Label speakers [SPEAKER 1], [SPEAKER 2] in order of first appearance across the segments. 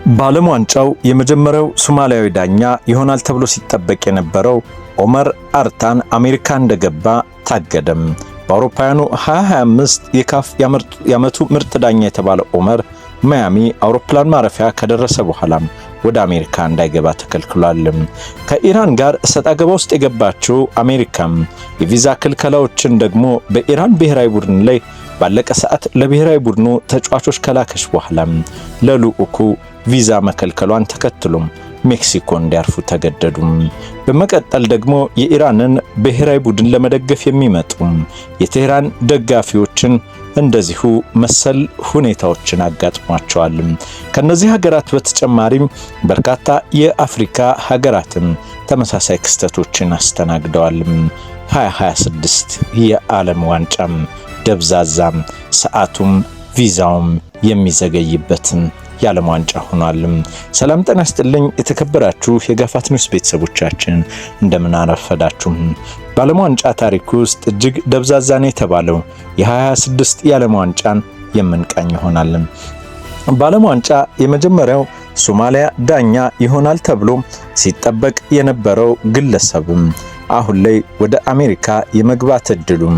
[SPEAKER 1] በዓለም ዋንጫው የመጀመሪያው ሶማሊያዊ ዳኛ ይሆናል ተብሎ ሲጠበቅ የነበረው ኦመር አርታን አሜሪካ እንደገባ ታገደም። በአውሮፓውያኑ 2025 የካፍ የዓመቱ ምርጥ ዳኛ የተባለው ኦመር ማያሚ አውሮፕላን ማረፊያ ከደረሰ በኋላም ወደ አሜሪካ እንዳይገባ ተከልክሏል። ከኢራን ጋር እሰጥ አገባ ውስጥ የገባችው አሜሪካም የቪዛ ክልከላዎችን ደግሞ በኢራን ብሔራዊ ቡድን ላይ ባለቀ ሰዓት ለብሔራዊ ቡድኑ ተጫዋቾች ከላከች በኋላ ለልዑኩ ቪዛ መከልከሏን ተከትሎም ሜክሲኮ እንዲያርፉ ተገደዱ። በመቀጠል ደግሞ የኢራንን ብሔራዊ ቡድን ለመደገፍ የሚመጡ የቴህራን ደጋፊዎችን እንደዚሁ መሰል ሁኔታዎችን አጋጥሟቸዋል። ከነዚህ ሀገራት በተጨማሪም በርካታ የአፍሪካ ሀገራትም ተመሳሳይ ክስተቶችን አስተናግደዋል። 2026 የዓለም ዋንጫም ደብዛዛም ሰዓቱም ቪዛውም የሚዘገይበትን የዓለም ዋንጫ ሆኗል። ሰላም ጤና ይስጥልኝ የተከበራችሁ የጋፋት ኒውስ ቤተሰቦቻችን እንደምን አረፈዳችሁ። በዓለም ዋንጫ ታሪክ ውስጥ እጅግ ደብዛዛ ነው የተባለው የ2026 የዓለም ዋንጫን የምንቃኝ ይሆናል። በዓለም ዋንጫ የመጀመሪያው ሶማሊያ ዳኛ ይሆናል ተብሎ ሲጠበቅ የነበረው ግለሰብም አሁን ላይ ወደ አሜሪካ የመግባት እድሉም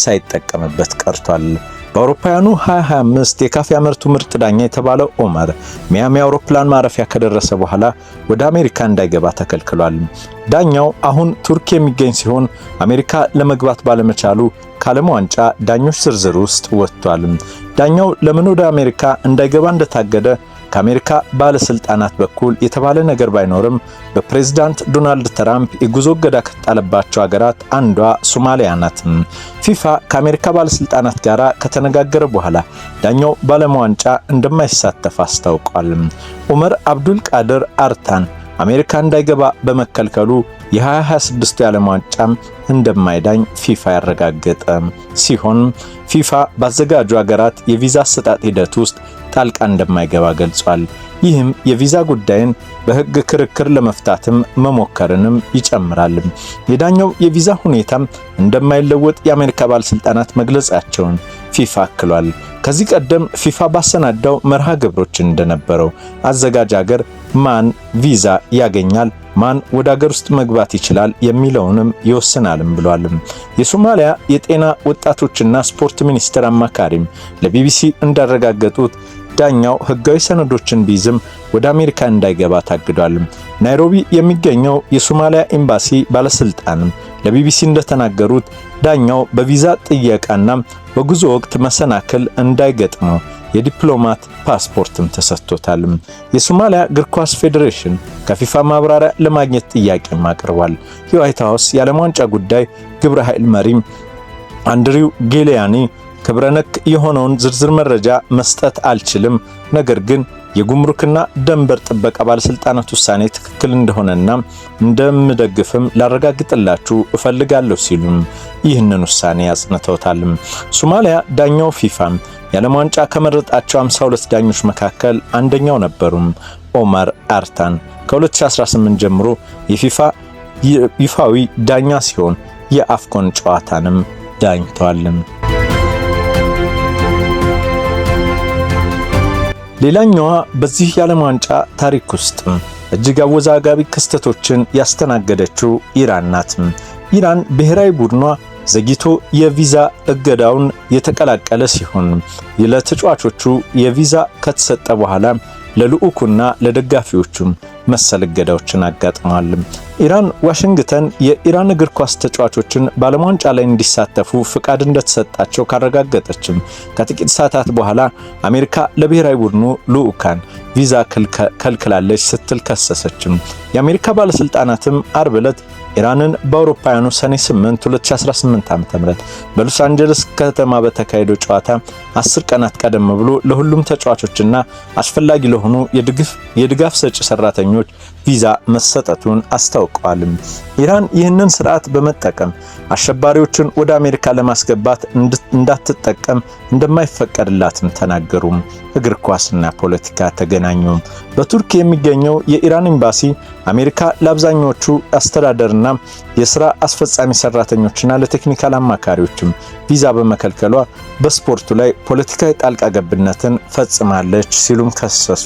[SPEAKER 1] ሳይጠቀምበት ቀርቷል። በአውሮፓውያኑ 2025 የካፍ የዓመቱ ምርጥ ዳኛ የተባለው ኦመር ሚያሚ አውሮፕላን ማረፊያ ከደረሰ በኋላ ወደ አሜሪካ እንዳይገባ ተከልክሏል። ዳኛው አሁን ቱርክ የሚገኝ ሲሆን አሜሪካ ለመግባት ባለመቻሉ ከዓለም ዋንጫ ዳኞች ዝርዝር ውስጥ ወጥቷል። ዳኛው ለምን ወደ አሜሪካ እንዳይገባ እንደታገደ ከአሜሪካ ባለስልጣናት በኩል የተባለ ነገር ባይኖርም በፕሬዝዳንት ዶናልድ ትራምፕ የጉዞ እገዳ ከጣለባቸው ሀገራት አንዷ ሶማሊያ ናት። ፊፋ ከአሜሪካ ባለስልጣናት ጋር ከተነጋገረ በኋላ ዳኛው በዓለም ዋንጫ እንደማይሳተፍ አስታውቋል። ኡመር አብዱል ቃድር አርታን አሜሪካ እንዳይገባ በመከልከሉ የ2026 የዓለም ዋንጫም እንደማይዳኝ ፊፋ ያረጋገጠ ሲሆን ፊፋ ባዘጋጁ ሀገራት የቪዛ አሰጣጥ ሂደት ውስጥ ጣልቃ እንደማይገባ ገልጿል። ይህም የቪዛ ጉዳይን በሕግ ክርክር ለመፍታትም መሞከርንም ይጨምራል። የዳኛው የቪዛ ሁኔታም እንደማይለወጥ የአሜሪካ ባለስልጣናት መግለጻቸውን ፊፋ አክሏል። ከዚህ ቀደም ፊፋ ባሰናዳው መርሃ ግብሮች እንደነበረው አዘጋጅ ሀገር ማን ቪዛ ያገኛል፣ ማን ወደ ሀገር ውስጥ መግባት ይችላል የሚለውንም ይወስናልም ብሏል። የሶማሊያ የጤና ወጣቶችና ስፖርት ሚኒስቴር አማካሪም ለቢቢሲ እንዳረጋገጡት ዳኛው ህጋዊ ሰነዶችን ቢይዝም ወደ አሜሪካ እንዳይገባ ታግዷል። ናይሮቢ የሚገኘው የሶማሊያ ኤምባሲ ባለስልጣንም ለቢቢሲ እንደተናገሩት ዳኛው በቪዛ ጥየቃና በጉዞ ወቅት መሰናክል እንዳይገጥመው የዲፕሎማት ፓስፖርትም ተሰጥቶታል። የሶማሊያ እግር ኳስ ፌዴሬሽን ከፊፋ ማብራሪያ ለማግኘት ጥያቄም አቅርቧል። የዋይት ሃውስ የዓለም ዋንጫ ጉዳይ ግብረ ኃይል መሪም አንድሪው ጌሊያኒ ክብረነክ የሆነውን ዝርዝር መረጃ መስጠት አልችልም፣ ነገር ግን የጉምሩክና ደንበር ጥበቃ ባለስልጣናት ውሳኔ ትክክል እንደሆነና እንደምደግፍም ላረጋግጥላችሁ እፈልጋለሁ ሲሉም ይህንን ውሳኔ ያጽንተውታል። ሶማሊያ ዳኛው ፊፋም የዓለም ዋንጫ ከመረጣቸው 52 ዳኞች መካከል አንደኛው ነበሩ። ኦመር አርታን ከ2018 ጀምሮ የፊፋ ይፋዊ ዳኛ ሲሆን የአፍኮን ጨዋታንም ዳኝቷል። ሌላኛዋ በዚህ የዓለም ዋንጫ ታሪክ ውስጥ እጅግ አወዛጋቢ ክስተቶችን ያስተናገደችው ኢራን ናት። ኢራን ብሔራዊ ቡድኗ ዘግይቶ የቪዛ እገዳውን የተቀላቀለ ሲሆን ለተጫዋቾቹ የቪዛ ከተሰጠ በኋላ ለልዑኩና ለደጋፊዎቹም መሰል እገዳዎችን አጋጥመዋል። ኢራን ዋሽንግተን የኢራን እግር ኳስ ተጫዋቾችን በዓለም ዋንጫ ላይ እንዲሳተፉ ፍቃድ እንደተሰጣቸው ካረጋገጠችም ከጥቂት ሰዓታት በኋላ አሜሪካ ለብሔራዊ ቡድኑ ልዑካን ቪዛ ከልክላለች ስትል ከሰሰችም። የአሜሪካ ባለስልጣናትም አርብ ዕለት ኢራንን በአውሮፓውያኑ ሰኔ 8 2018 ዓ.ም በሎስ አንጀለስ ከተማ በተካሄደው ጨዋታ 10 ቀናት ቀደም ብሎ ለሁሉም ተጫዋቾችና አስፈላጊ ለሆኑ የድጋፍ ሰጪ ሰራተኞች ቪዛ መሰጠቱን አስታውቀዋል። ኢራን ይህንን ስርዓት በመጠቀም አሸባሪዎችን ወደ አሜሪካ ለማስገባት እንዳትጠቀም እንደማይፈቀድላትም ተናገሩ። እግር ኳስና ፖለቲካ ተገናኙ። በቱርክ የሚገኘው የኢራን ኤምባሲ አሜሪካ ለአብዛኞቹ አስተዳደርና የሥራ አስፈጻሚ ሰራተኞችና ለቴክኒካል አማካሪዎችም ቪዛ በመከልከሏ በስፖርቱ ላይ ፖለቲካዊ ጣልቃ ገብነትን ፈጽማለች ሲሉም ከሰሱ።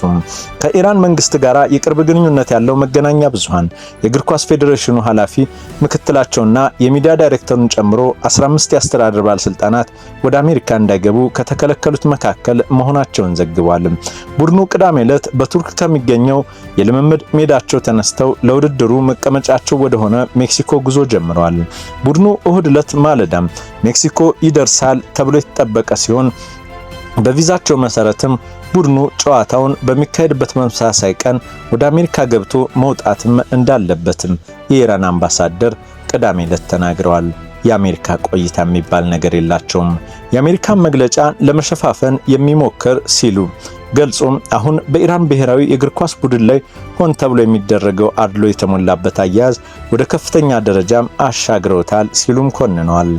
[SPEAKER 1] ከኢራን መንግስት ጋር የቅርብ ግንኙነት ያለው መገናኛ ብዙሃን የእግር ኳስ ፌዴሬሽኑ ኃላፊ ምክትላቸውና የሚዲያ ዳይሬክተሩን ጨምሮ 15 የአስተዳደር ባለስልጣናት ወደ አሜሪካ እንዳይገቡ ከተከለከሉት መካከል መሆናቸውን ዘግቧል። ቡድኑ ቅዳሜ ዕለት በቱርክ ከሚገኘው የልምምድ ሜዳቸው ተነስተው ለውድድሩ መቀመጫቸው ወደ ሆነ ሜክሲኮ ጉዞ ጀምረዋል። ቡድኑ እሁድ ዕለት ማለዳም ሜክሲኮ ይደርሳል ተብሎ የተጠበቀ ሲሆን በቪዛቸው መሰረትም ቡድኑ ጨዋታውን በሚካሄድበት ተመሳሳይ ቀን ወደ አሜሪካ ገብቶ መውጣትም እንዳለበትም የኢራን አምባሳደር ቅዳሜ ዕለት ተናግረዋል። የአሜሪካ ቆይታ የሚባል ነገር የላቸውም። የአሜሪካን መግለጫ ለመሸፋፈን የሚሞክር ሲሉ ገልጾም አሁን በኢራን ብሔራዊ የእግር ኳስ ቡድን ላይ ሆን ተብሎ የሚደረገው አድሎ የተሞላበት አያያዝ ወደ ከፍተኛ ደረጃም አሻግረውታል ሲሉም ኮንነዋል።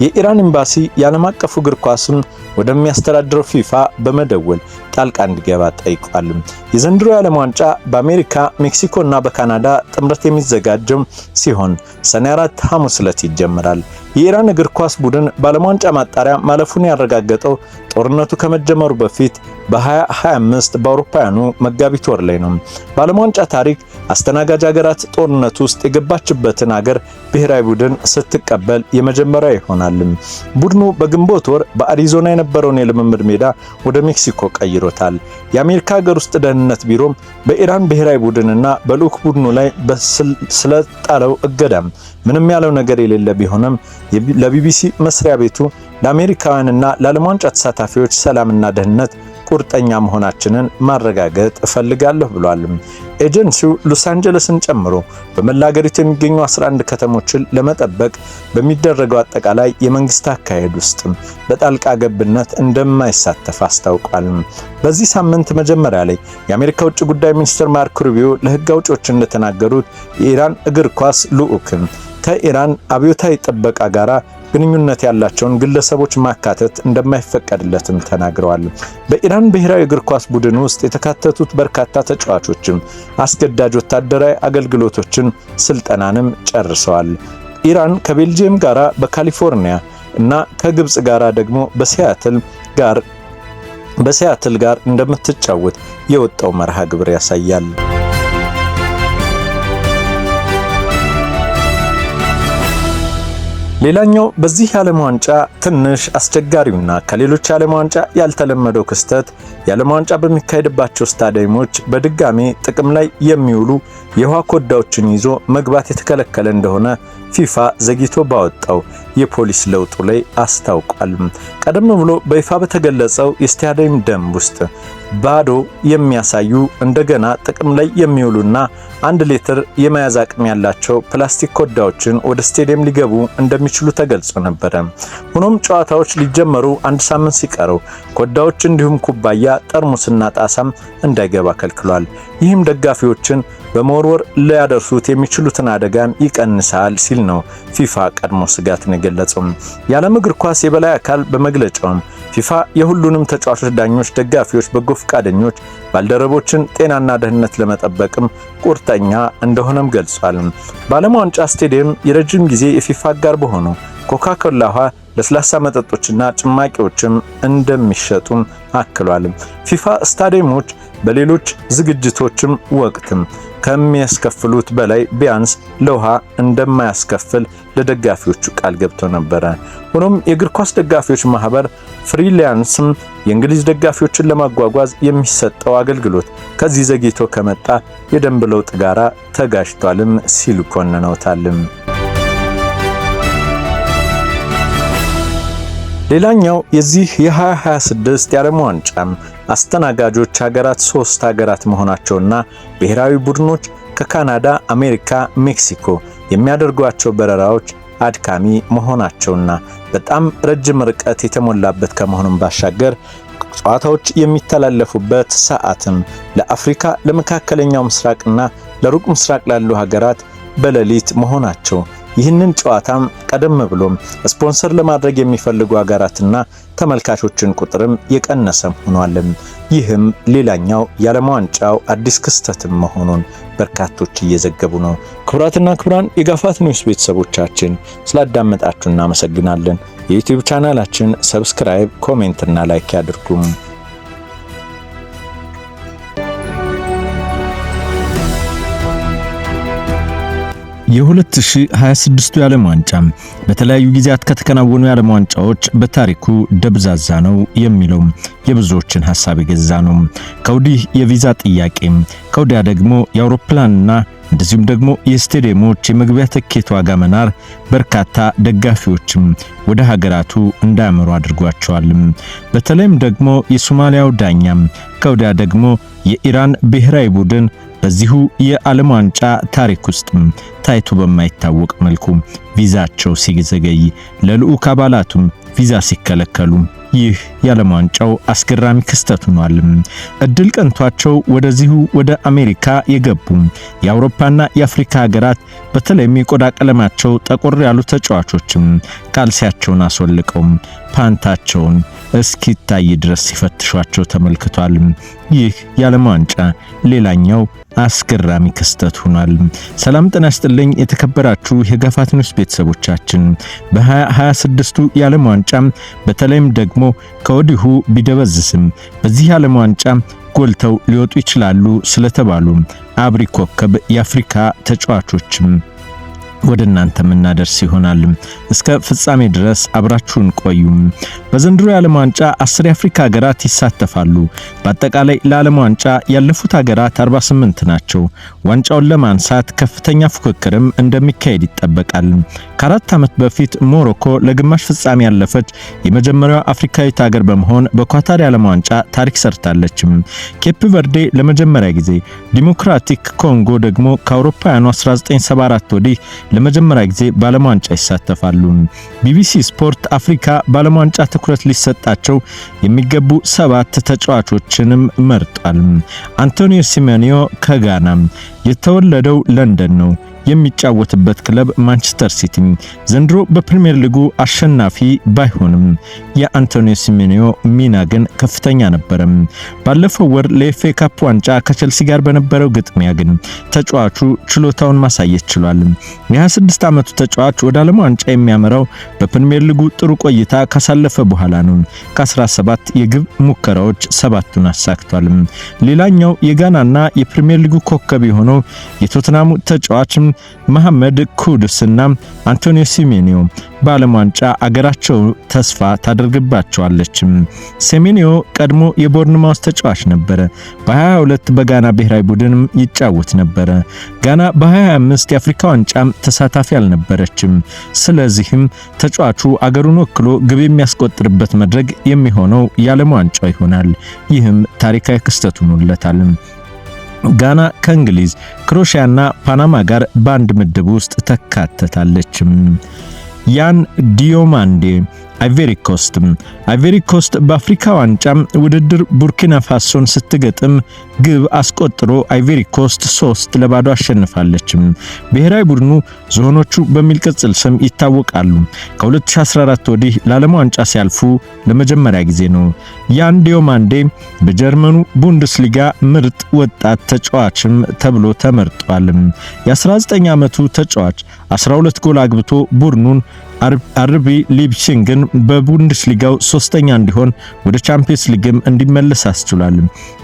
[SPEAKER 1] የኢራን ኤምባሲ የዓለም አቀፉ እግር ኳስን ወደሚያስተዳድረው ፊፋ በመደወል ጣልቃ እንዲገባ ጠይቋል። የዘንድሮ የዓለም ዋንጫ በአሜሪካ፣ ሜክሲኮና በካናዳ ጥምረት የሚዘጋጀው ሲሆን ሰኔ 4 ሐሙስ ዕለት ይጀምራል። የኢራን እግር ኳስ ቡድን በዓለም ዋንጫ ማጣሪያ ማለፉን ያረጋገጠው ጦርነቱ ከመጀመሩ በፊት በ2025 በአውሮፓውያኑ መጋቢት ወር ላይ ነው። በዓለም ዋንጫ ታሪክ አስተናጋጅ ሀገራት ጦርነት ውስጥ የገባችበትን ሀገር ብሔራዊ ቡድን ስትቀበል የመጀመሪያ ይሆናል። ቡድኑ በግንቦት ወር በአሪዞና የነበረውን የልምምድ ሜዳ ወደ ሜክሲኮ ቀይሮታል። የአሜሪካ ሀገር ውስጥ ደህንነት ቢሮም በኢራን ብሔራዊ ቡድንና በልዑክ ቡድኑ ላይ ስለጣለው እገዳም ምንም ያለው ነገር የሌለ ቢሆንም ለቢቢሲ መስሪያ ቤቱ ለአሜሪካውያንና ለዓለም ዋንጫ ተሳታፊዎች ሰላምና ደህንነት ቁርጠኛ መሆናችንን ማረጋገጥ እፈልጋለሁ ብሏል። ኤጀንሲው ሎስ አንጀለስን ጨምሮ በመላ ሀገሪቱ የሚገኙ 11 ከተሞችን ለመጠበቅ በሚደረገው አጠቃላይ የመንግስት አካሄድ ውስጥ በጣልቃ ገብነት እንደማይሳተፍ አስታውቋል። በዚህ ሳምንት መጀመሪያ ላይ የአሜሪካ ውጭ ጉዳይ ሚኒስትር ማርኮ ሩቢዮ ለሕግ አውጪዎች እንደተናገሩት የኢራን እግር ኳስ ልዑክን ከኢራን አብዮታዊ ጥበቃ ጋራ ግንኙነት ያላቸውን ግለሰቦች ማካተት እንደማይፈቀድለትም ተናግረዋል። በኢራን ብሔራዊ እግር ኳስ ቡድን ውስጥ የተካተቱት በርካታ ተጫዋቾችም አስገዳጅ ወታደራዊ አገልግሎቶችን ስልጠናንም ጨርሰዋል። ኢራን ከቤልጂየም ጋራ በካሊፎርኒያ እና ከግብጽ ጋራ ደግሞ በሲያትል ጋር እንደምትጫወት የወጣው መርሃ ግብር ያሳያል። ሌላኛው በዚህ የዓለም ዋንጫ ትንሽ አስቸጋሪውና ከሌሎች የዓለም ዋንጫ ያልተለመደው ክስተት የዓለም ዋንጫ በሚካሄድባቸው ስታዲየሞች በድጋሚ ጥቅም ላይ የሚውሉ የውሃ ኮዳዎችን ይዞ መግባት የተከለከለ እንደሆነ ፊፋ ዘግይቶ ባወጣው የፖሊስ ለውጡ ላይ አስታውቋል። ቀደም ብሎ በይፋ በተገለጸው የስታዲየም ደንብ ውስጥ ባዶ የሚያሳዩ እንደገና ጥቅም ላይ የሚውሉና 1 ሊትር የመያዝ አቅም ያላቸው ፕላስቲክ ኮዳዎችን ወደ ስታዲየም ሊገቡ እንደሚችሉ ተገልጾ ነበር። ሆኖም ጨዋታዎች ሊጀመሩ 1 ሳምንት ሲቀረው ኮዳዎች እንዲሁም ኩባያ፣ ጠርሙስና ጣሳም እንዳይገባ ከልክሏል። ይህም ደጋፊዎችን በመወርወር ሊያደርሱት የሚችሉትን አደጋም ይቀንሳል ሲል ነው ፊፋ ቀድሞ ስጋቱን የገለጸው። የዓለም እግር ኳስ የበላይ አካል በመግለጫውም ፊፋ የሁሉንም ተጫዋቾች፣ ዳኞች፣ ደጋፊዎች፣ በጎ ፈቃደኞች ባልደረቦችን ጤናና ደህንነት ለመጠበቅም ቁርጠኛ እንደሆነም ገልጿል። በዓለም ዋንጫ ስቴዲየም የረጅም ጊዜ የፊፋ አጋር በሆኑ ኮካኮላ ውሃ፣ ለስላሳ መጠጦችና ጭማቂዎችም እንደሚሸጡም አክሏል። ፊፋ ስታዲየሞች በሌሎች ዝግጅቶችም ወቅትም ከሚያስከፍሉት በላይ ቢያንስ ለውሃ እንደማያስከፍል ለደጋፊዎቹ ቃል ገብቶ ነበር። ሆኖም የእግር ኳስ ደጋፊዎች ማህበር ፍሪላንስም የእንግሊዝ ደጋፊዎችን ለማጓጓዝ የሚሰጠው አገልግሎት ከዚህ ዘግይቶ ከመጣ የደንብ ለውጥ ጋራ ተጋጭቷልም ሲሉ ኮንነውታል። ሌላኛው የዚህ የ2026 የዓለም ዋንጫ አስተናጋጆች ሀገራት 3 ሀገራት መሆናቸውና ብሔራዊ ቡድኖች ከካናዳ፣ አሜሪካ፣ ሜክሲኮ የሚያደርጓቸው በረራዎች አድካሚ መሆናቸውና በጣም ረጅም ርቀት የተሞላበት ከመሆኑም ባሻገር ጨዋታዎች የሚተላለፉበት ሰዓትም ለአፍሪካ፣ ለመካከለኛው ምስራቅና ለሩቅ ምስራቅ ላሉ ሀገራት በሌሊት መሆናቸው ይህንን ጨዋታም ቀደም ብሎም ስፖንሰር ለማድረግ የሚፈልጉ ሀገራትና ተመልካቾችን ቁጥርም የቀነሰም ሆኗል። ይህም ሌላኛው የዓለም ዋንጫው አዲስ ክስተትም መሆኑን በርካቶች እየዘገቡ ነው። ክቡራትና ክቡራን የጋፋት ኒውስ ቤተሰቦቻችን ስላዳመጣችሁ እናመሰግናለን። የዩቲዩብ ቻናላችን ሰብስክራይብ፣ ኮሜንት እና ላይክ ያድርጉም። የ2026 የዓለም ዋንጫ በተለያዩ ጊዜያት ከተከናወኑ የዓለም ዋንጫዎች በታሪኩ ደብዛዛ ነው የሚለው የብዙዎችን ሐሳብ የገዛ ነው። ከወዲህ የቪዛ ጥያቄ፣ ከወዲያ ደግሞ የአውሮፕላንና እንደዚሁም ደግሞ የስቴዲየሞች የመግቢያ ትኬት ዋጋ መናር በርካታ ደጋፊዎችም ወደ ሀገራቱ እንዳያመሩ አድርጓቸዋል። በተለይም ደግሞ የሶማሊያው ዳኛ፣ ከወዲያ ደግሞ የኢራን ብሔራዊ ቡድን በዚሁ የዓለም ዋንጫ ታሪክ ውስጥ ታይቶ በማይታወቅ መልኩ ቪዛቸው ሲዘገይ ለልዑክ አባላቱም ቪዛ ሲከለከሉ ይህ የዓለም ዋንጫው አስገራሚ ክስተት ሆኗል። እድል ቀንቷቸው ወደዚሁ ወደ አሜሪካ የገቡ የአውሮፓና የአፍሪካ ሀገራት በተለይም የቆዳ ቀለማቸው ጠቆር ያሉ ተጫዋቾችም ካልሲያቸውን አስወልቀው ፓንታቸውን እስኪታይ ድረስ ሲፈትሿቸው ተመልክቷል። ይህ የዓለም ዋንጫ ሌላኛው አስገራሚ ክስተት ሆኗል። ሰላም ጤና ይስጥልኝ የተከበራችሁ የጋፋት ኒውስ ቤተሰቦቻችን፣ በ2026ቱ የዓለም ዋንጫ በተለይም ደግሞ ከወዲሁ ቢደበዝስም በዚህ የዓለም ዋንጫ ጎልተው ሊወጡ ይችላሉ ስለተባሉ አብሪ ኮከብ የአፍሪካ ተጫዋቾችም ወደ እናንተ ምናደርስ ይሆናል። እስከ ፍጻሜ ድረስ አብራችሁን ቆዩ። በዘንድሮ የዓለም ዋንጫ 10 የአፍሪካ ሀገራት ይሳተፋሉ። በአጠቃላይ ለዓለም ዋንጫ ያለፉት ሀገራት 48 ናቸው። ዋንጫውን ለማንሳት ከፍተኛ ፉክክርም እንደሚካሄድ ይጠበቃል። ከ4 ዓመት በፊት ሞሮኮ ለግማሽ ፍጻሜ ያለፈች የመጀመሪያው አፍሪካዊት ሀገር በመሆን በኳታር የዓለም ዋንጫ ታሪክ ሰርታለች። ኬፕ ቨርዴ ለመጀመሪያ ጊዜ፣ ዲሞክራቲክ ኮንጎ ደግሞ ከአውሮፓውያኑ 1974 ወዲህ ለመጀመሪያ ጊዜ በዓለም ዋንጫ ይሳተፋሉ። ቢቢሲ ስፖርት አፍሪካ በዓለም ዋንጫ ትኩረት ሊሰጣቸው የሚገቡ 7 ተጫዋቾችንም መርጧል። አንቶኒዮ ሲሜኒዮ ከጋና የተወለደው ለንደን ነው። የሚጫወትበት ክለብ ማንቸስተር ሲቲ። ዘንድሮ በፕሪሚየር ሊጉ አሸናፊ ባይሆንም የአንቶኒዮ ሲሜኒዮ ሚና ግን ከፍተኛ ነበር። ባለፈው ወር ለኤፍኤ ካፕ ዋንጫ ከቸልሲ ጋር በነበረው ግጥሚያ ግን ተጫዋቹ ችሎታውን ማሳየት ችሏል። የ26 ዓመቱ ተጫዋች ወደ ዓለም ዋንጫ የሚያመራው በፕሪሚየር ሊጉ ጥሩ ቆይታ ካሳለፈ በኋላ ነው። ከ17 የግብ ሙከራዎች 7ቱን አሳክቷል። ሌላኛው የጋናና የፕሪሚየር ሊጉ ኮከብ የሆነው የቶተናሙ ተጫዋች መሐመድ ኩድስና አንቶኒዮ ሲሜኒዮ በዓለም ዋንጫ አገራቸው ተስፋ ታደርግባቸዋለች። ሲሜኒዮ ቀድሞ የቦርንማውስ ተጫዋች ነበር። በ22 በጋና ብሔራዊ ቡድንም ይጫወት ነበር። ጋና በ25 የአፍሪካ ዋንጫ ተሳታፊ አልነበረችም። ስለዚህም ተጫዋቹ አገሩን ወክሎ ግብ የሚያስቆጥርበት መድረክ የሚሆነው የዓለም ዋንጫው ይሆናል። ይህም ታሪካዊ ክስተት ሆኖለታል። ጋና ከእንግሊዝ፣ ክሮሺያና ፓናማ ጋር በአንድ ምድብ ውስጥ ተካተታለች። ያን ዲዮማንዴ አይቬሪ ኮስት በአፍሪካ ዋንጫ ውድድር ቡርኪና ፋሶን ስትገጥም ግብ አስቆጥሮ አይቬሪ ኮስት 3-0 አሸንፋለች። ብሔራዊ ቡድኑ ዝሆኖቹ በሚል ቅጽል ስም ይታወቃሉ። ከ2014 ወዲህ ለዓለም ዋንጫ ሲያልፉ ለመጀመሪያ ጊዜ ነው። ያን ዲዮማንዴ በጀርመኑ ቡንደስሊጋ ምርጥ ወጣት ተጫዋችም ተብሎ ተመርጧል። የ19 ዓመቱ ተጫዋች 12 ጎል አግብቶ ቡድኑን አርቢ ሊፕሲንግን በቡንደስሊጋው 3ኛ እንዲሆን ወደ ቻምፒየንስ ሊግም እንዲመለስ አስችሏል።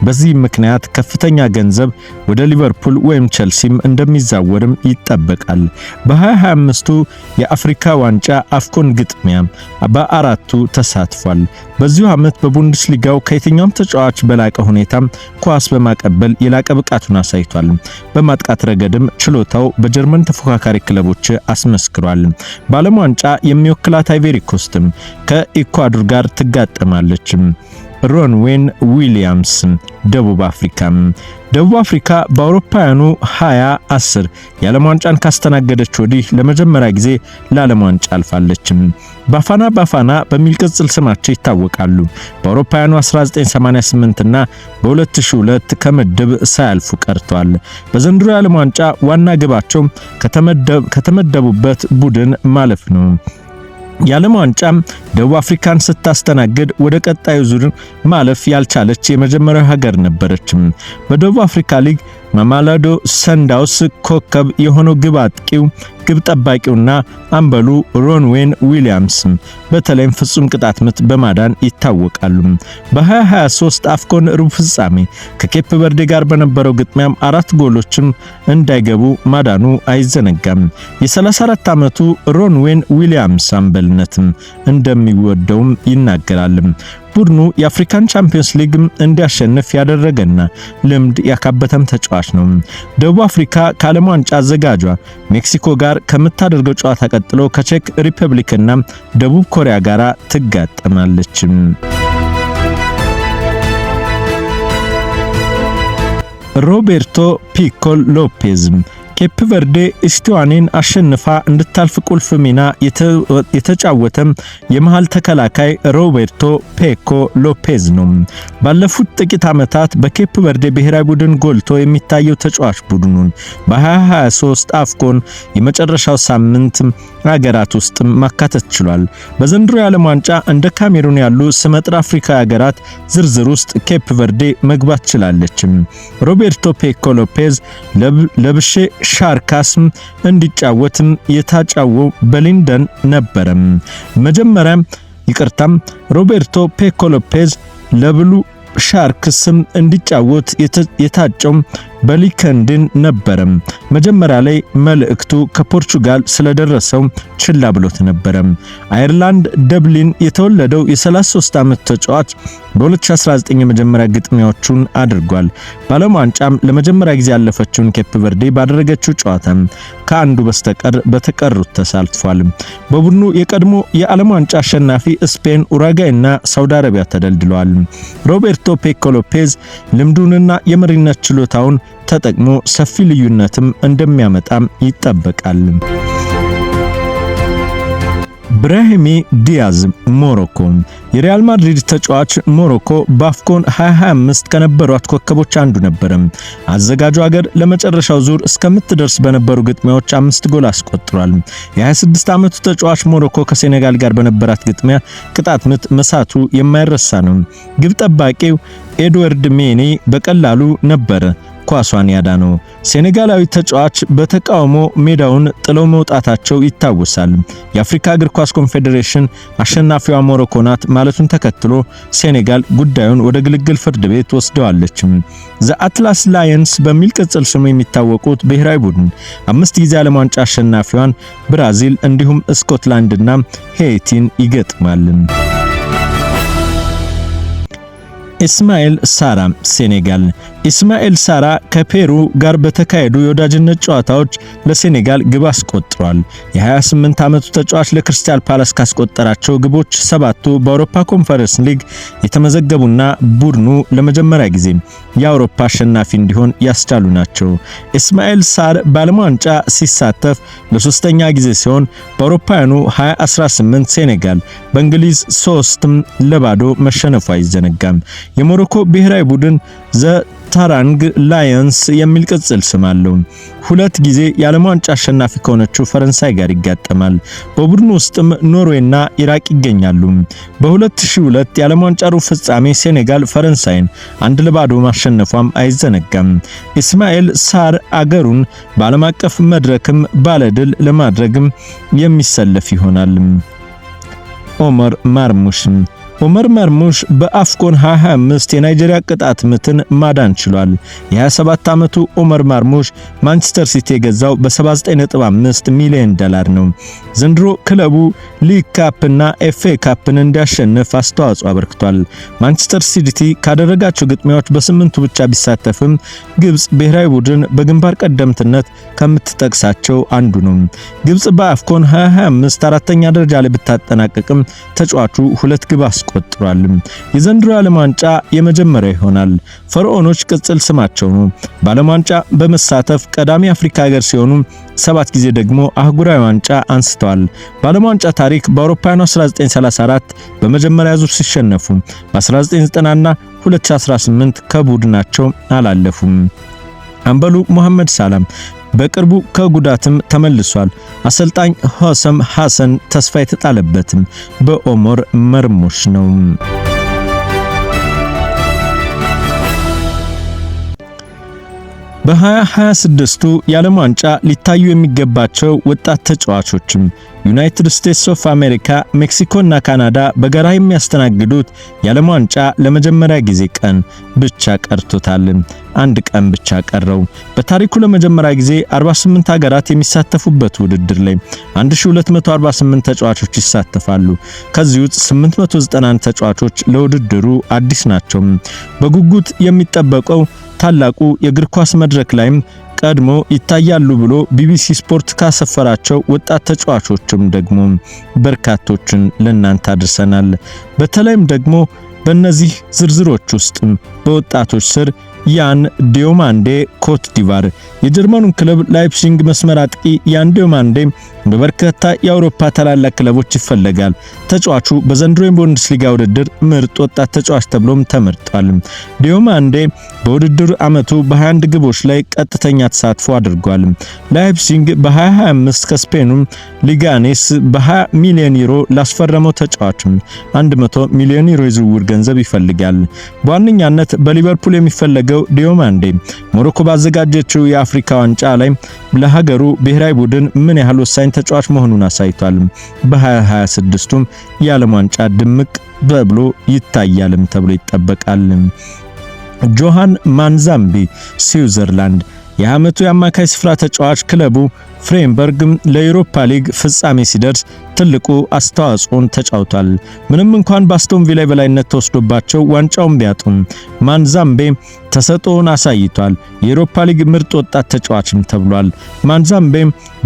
[SPEAKER 1] በዚህ ምክንያት ከፍተኛ ገንዘብ ወደ ሊቨርፑል ወይም ቸልሲም እንደሚዛወርም ይጠበቃል። በ2025ቱ የአፍሪካ ዋንጫ አፍኮን ግጥሚያ በ4ቱ ተሳትፏል። በዚሁ ዓመት በቡንደስሊጋው ከየትኛውም ተጫዋች በላቀ ሁኔታ ኳስ በማቀበል የላቀ ብቃቱን አሳይቷል። በማጥቃት ረገድም ችሎታው በጀርመን ተፎካካሪ ክለቦች አስመስክሯል። በዓለም ዋንጫ የሚወክላት አይቬሪ ኮስትም ከኢኳዶር ጋር ትጋጠማለች። ሮንዌን ዊሊያምስ ደቡብ አፍሪካ በአውሮፓውያኑ 2010 የዓለም ዋንጫን ካስተናገደች ወዲህ ለመጀመሪያ ጊዜ ለዓለም ዋንጫ አልፋለች። ባፋና በሚል ቅጽል ስማቸው ይታወቃሉ። በአውሮፓውያኑ 1988 እና በ2002 ከምድብ ሳያልፉ ቀርተዋል። በዘንድሮ የዓለም ዋንጫ ዋና ግባቸው ከተመደቡበት ቡድን ማለፍ ነው። የዓለም ዋንጫ ደቡብ አፍሪካን ስታስተናግድ ወደ ቀጣዩ ዙር ማለፍ ያልቻለች የመጀመሪያው ሀገር ነበረች። በደቡብ አፍሪካ ሊግ ማማላዶ ሰንዳውስ ኮከብ የሆነው ግብ አጥቂው ግብ ጠባቂውና አምበሉ ሮንዌን ዊሊያምስ በተለይም ፍጹም ቅጣት ምት በማዳን ይታወቃሉ። በ2023 አፍኮን ሩብ ፍጻሜ ከኬፕ ቨርዴ ጋር በነበረው ግጥሚያም 4 ጎሎችም እንዳይገቡ ማዳኑ አይዘነጋም። የ34 ዓመቱ ሮንዌን ዊሊያምስ አምበልነትም እንደሚወደውም ይናገራል። ቡድኑ የአፍሪካን ቻምፒየንስ ሊግ እንዲያሸንፍ ያደረገና ልምድ ያካበተም ተጫዋች ነው። ደቡብ አፍሪካ ከዓለም ዋንጫ አዘጋጇ ሜክሲኮ ጋር ከምታደርገው ጨዋታ ቀጥሎ ከቼክ ሪፐብሊክና ደቡብ ኮሪያ ጋር ትጋጠማለች። ሮቤርቶ ፒኮ ሎፔዝ ኬፕ ቨርዴ ኢስቲዋኒን አሸንፋ እንድታልፍ ቁልፍ ሚና የተጫወተ የመሃል ተከላካይ ሮቤርቶ ፔኮ ሎፔዝ ነው። ባለፉት ጥቂት ዓመታት በኬፕ ቨርዴ ብሔራዊ ቡድን ጎልቶ የሚታየው ተጫዋች ቡድኑን በ2023 አፍኮን የመጨረሻው ሳምንት ሀገራት ውስጥ ማካተት ችሏል። በዘንድሮ የዓለም ዋንጫ እንደ ካሜሩን ያሉ ስመጥር አፍሪካዊ ሀገራት ዝርዝር ውስጥ ኬፕ ቨርዴ መግባት ችላለች። ሮቤርቶ ፔኮ ሎፔዝ ለብሼ ሻርካስም እንዲጫወትም የታጫወው በሊንደን ነበረ። ሮቤርቶ ፔኮ ሎፔዝ ለብሉ ሻርክስም እንዲጫወት የታጨው በሊከንድን ነበረ። መጀመሪያ ላይ መልእክቱ ከፖርቹጋል ስለደረሰው ችላ ብሎት ነበረ። አየርላንድ ደብሊን የተወለደው የ33 ዓመት ተጫዋች በ2019 የመጀመሪያ ግጥሚያዎቹን አድርጓል። በዓለም ዋንጫም ለመጀመሪያ ጊዜ ያለፈችውን ኬፕ ቨርዴ ባደረገችው ጨዋታ ከአንዱ በስተቀር በተቀሩት ተሳትፏል። በቡድኑ የቀድሞ የዓለም ዋንጫ አሸናፊ ስፔን፣ ኡራጋይና ሳውዲ አረቢያ ተደልድለዋል። ሮቤርቶ ፔኮ ሎፔዝ ልምዱንና የመሪነት ችሎታውን ተጠቅሞ ሰፊ ልዩነትም እንደሚያመጣም ይጠበቃል። ብራሂሚ ዲያዝ ሞሮኮ የሪያል ማድሪድ ተጫዋች ሞሮኮ በአፍኮን 2025 ከነበሯት ኮከቦች አንዱ ነበረ። አዘጋጁ ሀገር ለመጨረሻው ዙር እስከምትደርስ በነበሩ ግጥሚያዎች 5 ጎል አስቆጥሯል። የ26 ዓመቱ ተጫዋች ሞሮኮ ከሴኔጋል ጋር በነበራት ግጥሚያ ቅጣት ምት መሳቱ የማይረሳ ነው። ግብ ጠባቂው ኤድዋርድ ሜኒ በቀላሉ ነበር ኳሷን ያዳነው። ሴኔጋላዊ ተጫዋች በተቃውሞ ሜዳውን ጥለው መውጣታቸው ይታወሳል። የአፍሪካ እግር ኳስ ኮንፌዴሬሽን አሸናፊዋ ሞሮኮ ናት ማለቱን ተከትሎ ሴኔጋል ጉዳዩን ወደ ግልግል ፍርድ ቤት ወስደዋለች። ዘ አትላስ ላየንስ በሚል ቅጽል ስሙ የሚታወቁት ብሔራዊ ቡድን 5 ጊዜ ዓለም ዋንጫ አሸናፊዋን ብራዚል እንዲሁም ስኮትላንድና ሄይቲን ይገጥማል። ኢስማኤል ሳራ ሴኔጋል ኢስማኤል ሳራ ከፔሩ ጋር በተካሄዱ የወዳጅነት ጨዋታዎች ለሴኔጋል ግብ አስቆጥሯል። የ28 ዓመቱ ተጫዋች ለክሪስታል ፓላስ ካስቆጠራቸው ግቦች 7ቱ በአውሮፓ ኮንፈረንስ ሊግ የተመዘገቡና ቡድኑ ለመጀመሪያ ጊዜ የአውሮፓ አሸናፊ እንዲሆን ያስቻሉ ናቸው። ኢስማኤል ሳር በዓለም ዋንጫ ሲሳተፍ ለሶስተኛ ጊዜ ሲሆን በአውሮፓውያኑ 2018 ሴኔጋል በእንግሊዝ 3-0 መሸነፉ አይዘነጋም። የሞሮኮ ብሔራዊ ቡድን ዘ ታራንግ ላየንስ የሚል ቅጽል ስም አለው። 2 ጊዜ የዓለም ዋንጫ አሸናፊ ከሆነችው ፈረንሳይ ጋር ይጋጠማል። በቡድኑ ውስጥም ኖርዌይና ኢራቅ ይገኛሉ። በ2002 የዓለም ዋንጫ ሩብ ፍጻሜ ሴኔጋል ፈረንሳይን 1-0 ማሸነፏም አይዘነጋም። ኢስማኤል ሳር አገሩን በዓለም አቀፍ መድረክም ባለድል ለማድረግም የሚሰለፍ ይሆናል። ኦመር ማርሙሽ በአፍኮን 2025 የናይጄሪያ ቅጣት ምትን ማዳን ችሏል። የ27 ዓመቱ ኦመር ማርሙሽ ማንቸስተር ሲቲ የገዛው በ79.5 ሚሊዮን ዶላር ነው። ዘንድሮ ክለቡ ሊግ ካፕና ኤፍኤ ካፕን እንዲያሸንፍ አስተዋጽኦ አበርክቷል። ማንቸስተር ሲቲ ካደረጋቸው ግጥሚያዎች በ8ቱ ብቻ ቢሳተፍም ግብጽ ብሔራዊ ቡድን በግንባር ቀደምትነት ከምትጠቅሳቸው አንዱ ነው። ግብጽ በአፍኮን 2025 አራተኛ ደረጃ ላይ ብታጠናቀቅም ተጫዋቹ 2 ግብ አስቆጥሯል። የዘንድሮ ዓለም ዋንጫ የመጀመሪያው ይሆናል። ፈርዖኖች ቅጽል ስማቸው ነው። በዓለም ዋንጫ በመሳተፍ ቀዳሚ አፍሪካ ሀገር ሲሆኑ 7 ጊዜ ደግሞ አህጉራዊ ዋንጫ አንስተዋል። በዓለም ዋንጫ ታሪክ በአውሮፓውያኑ 1934 በመጀመሪያ ዙር ሲሸነፉ በ1990 እና 2018 ከቡድናቸው አላለፉም። አምበሉ መሐመድ ሰላም በቅርቡ ከጉዳትም ተመልሷል። አሰልጣኝ ሆሰም ሐሰን ተስፋ የተጣለበትም በኦመር መርሙሽ ነው። በ2026ቱ የዓለም ዋንጫ ሊታዩ የሚገባቸው ወጣት ተጫዋቾችም ዩናይትድ ስቴትስ ኦፍ አሜሪካ፣ ሜክሲኮ እና ካናዳ በጋራ የሚያስተናግዱት የዓለም ዋንጫ ለመጀመሪያ ጊዜ ቀን ብቻ ቀርቶታል። አንድ ቀን ብቻ ቀረው። በታሪኩ ለመጀመሪያ ጊዜ 48 ሀገራት የሚሳተፉበት ውድድር ላይ 1248 ተጫዋቾች ይሳተፋሉ። ከዚህ ውስጥ 891 ተጫዋቾች ለውድድሩ አዲስ ናቸው። በጉጉት የሚጠበቀው ታላቁ የእግር ኳስ መድረክ ላይም ቀድሞ ይታያሉ ብሎ ቢቢሲ ስፖርት ካሰፈራቸው ወጣት ተጫዋቾችም ደግሞ በርካቶችን ለእናንተ አድርሰናል። በተለይም ደግሞ በእነዚህ ዝርዝሮች ውስጥ በወጣቶች ስር ያን ዲዮማንዴ ኮት ዲቫር የጀርመኑን ክለብ ላይፕዚግ መስመር አጥቂ ያን ዲዮማንዴ በበርካታ የአውሮፓ ታላላቅ ክለቦች ይፈለጋል። ተጫዋቹ በዘንድሮ የቡንደስሊጋ ውድድር ምርጥ ወጣት ተጫዋች ተብሎም ተመርጧል። ዲዮማንዴ በውድድር ዓመቱ በ21 ግቦች ላይ ቀጥተኛ ተሳትፎ አድርጓል። ላይፕዚግ በ2025 ከስፔኑ ሊጋኔስ በ20 ሚሊዮን ዩሮ ላስፈረመው ተጫዋች 100 ሚሊዮን ዩሮ የዝውውር ገንዘብ ይፈልጋል። በዋነኛነት በሊቨርፑል የሚፈለገው ዲዮማንዴ ሞሮኮ ባዘጋጀችው የአፍሪካ ዋንጫ ላይ ለሀገሩ ብሔራዊ ቡድን ምን ያህል ወሳኝ ተጫዋች መሆኑን አሳይቷል። በ2026ቱም የዓለም ዋንጫ ድምቅ በብሎ ይታያልም ተብሎ ይጠበቃል። ጆሃን ማንዛምቢ ስዊዘርላንድ የዓመቱ የአማካይ ስፍራ ተጫዋች ክለቡ ፍሬምበርግ ለዩሮፓ ሊግ ፍጻሜ ሲደርስ ትልቁ አስተዋጽኦን ተጫውቷል። ምንም እንኳን በአስቶን ቪላ በላይነት ተወስዶባቸው ዋንጫውን ቢያጡም ማንዛምቤ ተሰጥኦን አሳይቷል። የዩሮፓ ሊግ ምርጥ ወጣት ተጫዋችም ተብሏል። ማንዛምቤ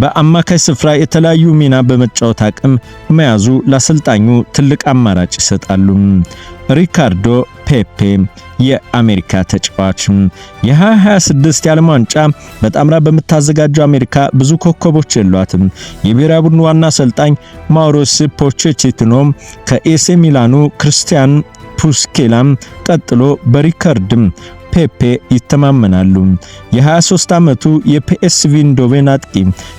[SPEAKER 1] በአማካይ ስፍራ የተለያዩ ሚና በመጫወት አቅም መያዙ ለአሰልጣኙ ትልቅ አማራጭ ይሰጣሉ። ሪካርዶ ፔፔ የአሜሪካ ተጫዋች የ2026 የዓለም ዋንጫ በጣምራ በምታዘጋጀው አሜሪካ ብዙ ኮከቦች የሏትም። የብሔራዊ ቡድኑ ዋና አሰልጣኝ ማውሪሲዮ ፖቼቲኖ ከኤሲ ሚላኑ ክርስቲያን ፑስኬላም ቀጥሎ በሪካርዶ ፔፔ ይተማመናሉ። የ23 ዓመቱ የፒኤስቪ ኢንዶቬን አጥቂ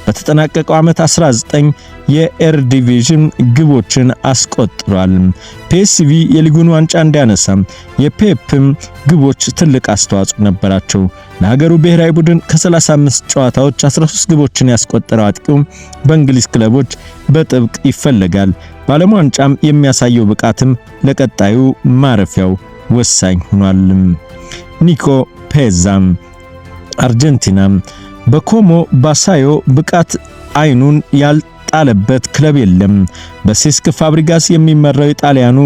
[SPEAKER 1] በተጠናቀቀው ዓመት 19 የኤርዲቪዥን ግቦችን አስቆጥሯል። ፒኤስቪ የሊጉን ዋንጫ እንዲያነሳ የፔፕ ግቦች ትልቅ አስተዋጽኦ ነበራቸው። ለሀገሩ ብሔራዊ ቡድን ከ35 ጨዋታዎች 13 ግቦችን ያስቆጠረው አጥቂው በእንግሊዝ ክለቦች በጥብቅ ይፈለጋል። በዓለም ዋንጫም የሚያሳየው ብቃትም ለቀጣዩ ማረፊያው ወሳኝ ሆኗል። ኒኮ ፔዛ አርጀንቲና በኮሞ ባሳዮ ብቃት አይኑን ያልጣለበት ክለብ የለም። በሴስክ ፋብሪጋስ የሚመራው የጣሊያኑ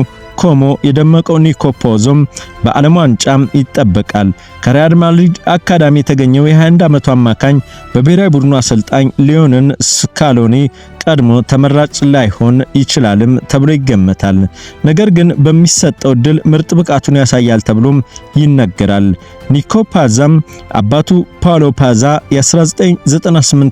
[SPEAKER 1] ኮሞ የደመቀው ኒኮ ፖዞም በዓለም ዋንጫም ይጠበቃል። ከሪያል ማድሪድ አካዳሚ የተገኘው የ21 ዓመቱ አማካኝ በብሔራዊ ቡድኑ አሰልጣኝ ሊዮነል ስካሎኒ ቀድሞ ተመራጭ ላይሆን ይችላልም ተብሎ ይገመታል። ነገር ግን በሚሰጠው ድል ምርጥ ብቃቱን ያሳያል ተብሎም ይነገራል። ኒኮ ፓዛም አባቱ ፓውሎ ፓዛ የ1998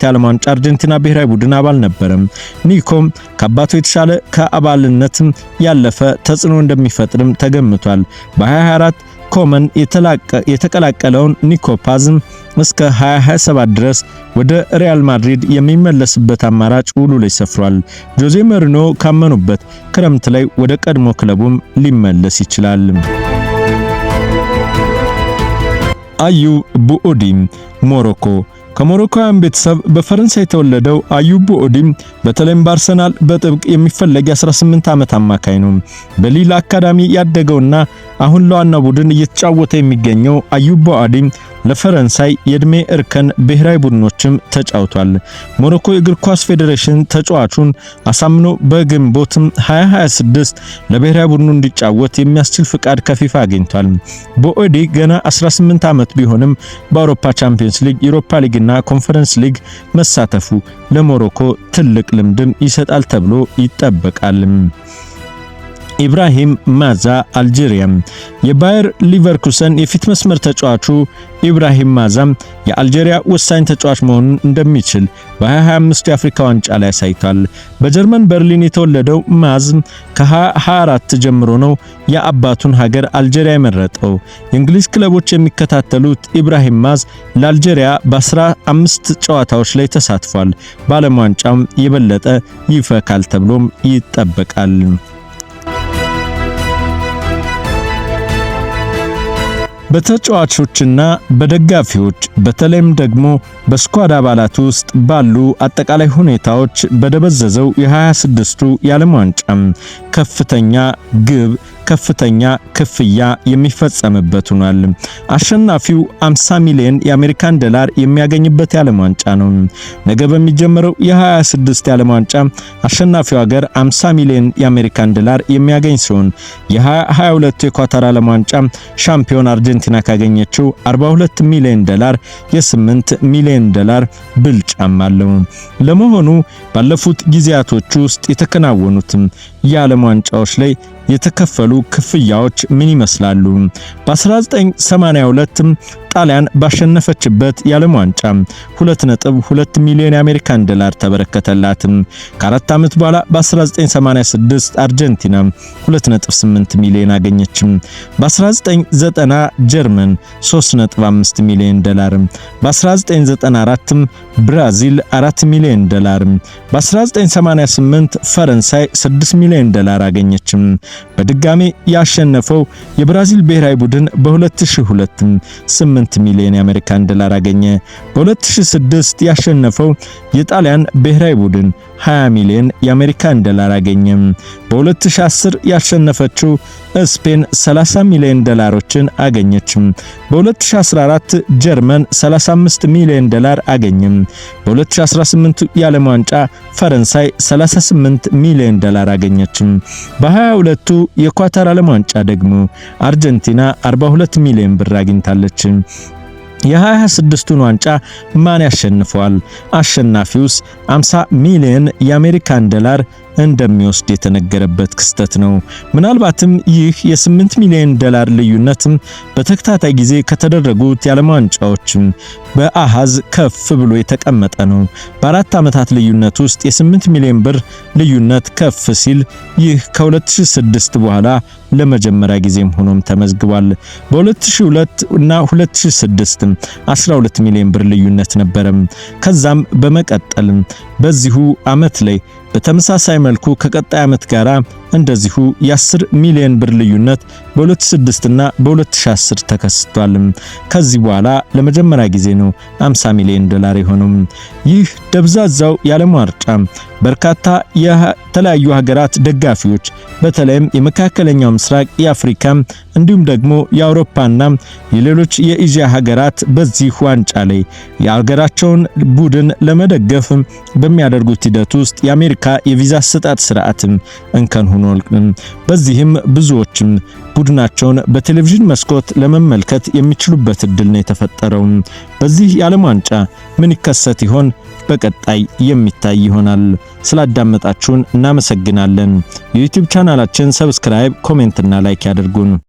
[SPEAKER 1] የዓለም ዋንጫ አርጀንቲና ብሔራዊ ቡድን አባል ነበረም። ኒኮም ከአባቱ የተሻለ ከአባልነት ያለፈ ተጽዕኖ እንደሚፈጥርም ተገምቷል። በ2024 ኮመን የተቀላቀለውን ኒኮ ፓዝም እስከ 2027 ድረስ ወደ ሪያል ማድሪድ የሚመለስበት አማራጭ ውሉ ላይ ሰፍሯል። ጆዜ ሞሪኖ ካመኑበት ክረምት ላይ ወደ ቀድሞ ክለቡም ሊመለስ ይችላል። አዩብ ቡኦዲ ሞሮኮ ከሞሮኮውያን ቤተሰብ በፈረንሳይ የተወለደው አዩብ ቡኦዲ በተለይም በአርሰናል በጥብቅ የሚፈለግ የ18 ዓመት አማካይ ነው። በሊል አካዳሚ ያደገውና አሁን ለዋናው ቡድን እየተጫወተ የሚገኘው አዩብ ቡኦዲ ለፈረንሳይ የእድሜ እርከን ብሔራዊ ቡድኖችም ተጫውቷል። ሞሮኮ የእግር ኳስ ፌዴሬሽን ተጫዋቹን አሳምኖ በግንቦት 2026 ለብሔራዊ ቡድኑ እንዲጫወት የሚያስችል ፍቃድ ከፊፋ አግኝቷል። ቡኦዲ ገና 18 ዓመት ቢሆንም በአውሮፓ ቻምፒየንስ ሊግ፣ ዩሮፓ ሊግና ኮንፈረንስ ሊግ መሳተፉ ለሞሮኮ ትልቅ ልምድም ይሰጣል ተብሎ ይጠበቃል። ኢብራሂም ማዛ አልጄሪያ። የባየር ሊቨርኩሰን የፊት መስመር ተጫዋቹ ኢብራሂም ማዛ የአልጄሪያ ወሳኝ ተጫዋች መሆኑን እንደሚችል በ2025 የአፍሪካ ዋንጫ ላይ አሳይቷል። በጀርመን በርሊን የተወለደው ማዝ ከ24 ጀምሮ ነው የአባቱን ሀገር አልጄሪያ የመረጠው። የእንግሊዝ ክለቦች የሚከታተሉት ኢብራሂም ማዝ ለአልጄሪያ በ15 ጨዋታዎች ላይ ተሳትፏል። በዓለም ዋንጫም የበለጠ ይፈካል ተብሎም ይጠበቃል። በተጫዋቾችና በደጋፊዎች በተለይም ደግሞ በስኳድ አባላት ውስጥ ባሉ አጠቃላይ ሁኔታዎች በደበዘዘው የ26ቱ የዓለም ዋንጫ ከፍተኛ ግብ ከፍተኛ ክፍያ የሚፈጸምበት ሆኗል። አሸናፊው 50 ሚሊዮን የአሜሪካን ዶላር የሚያገኝበት የዓለም ዋንጫ ነው። ነገ በሚጀምረው የ26 የዓለም ዋንጫ አሸናፊው ሀገር 50 ሚሊዮን የአሜሪካን ዶላር የሚያገኝ ሲሆን የ22 የኳታር ዓለም ዋንጫ ሻምፒዮን አርጀንቲና ካገኘችው 42 ሚሊዮን ዶላር የ8 ሚሊዮን ዶላር ብልጫም አለው። ለመሆኑ ባለፉት ጊዜያቶች ውስጥ የተከናወኑት የዓለም ዋንጫዎች ላይ የተከፈሉ ክፍያዎች ምን ይመስላሉ? በ1982 ጣሊያን ባሸነፈችበት የዓለም ዋንጫ 2.2 ሚሊዮን የአሜሪካን ዶላር ተበረከተላት። ከአራት ዓመት በኋላ በ1986 አርጀንቲና 2.8 ሚሊዮን አገኘች። በ1990 ጀርመን 3.5 ሚሊዮን ዶላር፣ በ1994 ብራዚል 4 ሚሊዮን ዶላር፣ በ1988 ፈረንሳይ 6 ሚሊዮን ዶላር አገኘች። በድጋሚ ያሸነፈው የብራዚል ብሔራዊ ቡድን በ2002 8 ሚሊዮን የአሜሪካን ዶላር አገኘ። በ2006 ያሸነፈው የጣሊያን ብሔራዊ ቡድን 20 ሚሊዮን የአሜሪካን ዶላር አገኘ። በ2010 ያሸነፈችው ስፔን 30 ሚሊዮን ዶላሮችን አገኘች። በ2014 ጀርመን 35 ሚሊዮን ዶላር አገኘ። በ2018 የዓለም ዋንጫ ፈረንሳይ 38 ሚሊዮን ዶላር አገኘች። በ22ቱ የኳታር ዓለም ዋንጫ ደግሞ አርጀንቲና 42 ሚሊዮን ብር አግኝታለች። የ26ቱን ዋንጫ ማን ያሸንፈዋል? አሸናፊውስ 50 ሚሊዮን የአሜሪካን ዶላር እንደሚወስድ የተነገረበት ክስተት ነው። ምናልባትም ይህ የ8 ሚሊዮን ዶላር ልዩነት በተከታታይ ጊዜ ከተደረጉት የዓለም ዋንጫዎች በአሃዝ ከፍ ብሎ የተቀመጠ ነው። በአራት ዓመታት ልዩነት ውስጥ የ8 ሚሊዮን ብር ልዩነት ከፍ ሲል ይህ ከ2006 በኋላ ለመጀመሪያ ጊዜም ሆኖም ተመዝግቧል። በ2002 እና 2006 12 ሚሊዮን ብር ልዩነት ነበረ። ከዛም በመቀጠል በዚሁ ዓመት ላይ በተመሳሳይ መልኩ ከቀጣይ ዓመት ጋራ እንደዚሁ የ10 ሚሊዮን ብር ልዩነት በ2006 እና በ2010 ተከስቷል። ከዚህ በኋላ ለመጀመሪያ ጊዜ ነው 50 ሚሊዮን ዶላር የሆነው። ይህ ደብዛዛው የዓለም ዋንጫ በርካታ የተለያዩ ሀገራት ደጋፊዎች በተለይም የመካከለኛው ምስራቅ፣ የአፍሪካ እንዲሁም ደግሞ የአውሮፓና የሌሎች የኤዥያ ሀገራት በዚህ ዋንጫ ላይ የሀገራቸውን ቡድን ለመደገፍ በሚያደርጉት ሂደት ውስጥ የአሜሪካ የቪዛ አሰጣጥ ስርዓት እንከን ሆኗል። በዚህም ብዙዎችም ቡድናቸውን በቴሌቪዥን መስኮት ለመመልከት የሚችሉበት እድል ነው የተፈጠረው። በዚህ የዓለም ዋንጫ ምን ይከሰት ይሆን? በቀጣይ የሚታይ ይሆናል። ስላዳመጣችሁን እናመሰግናለን። የዩቲዩብ ቻናላችን ሰብስክራይብ፣ ኮሜንት እና ላይክ ያድርጉን።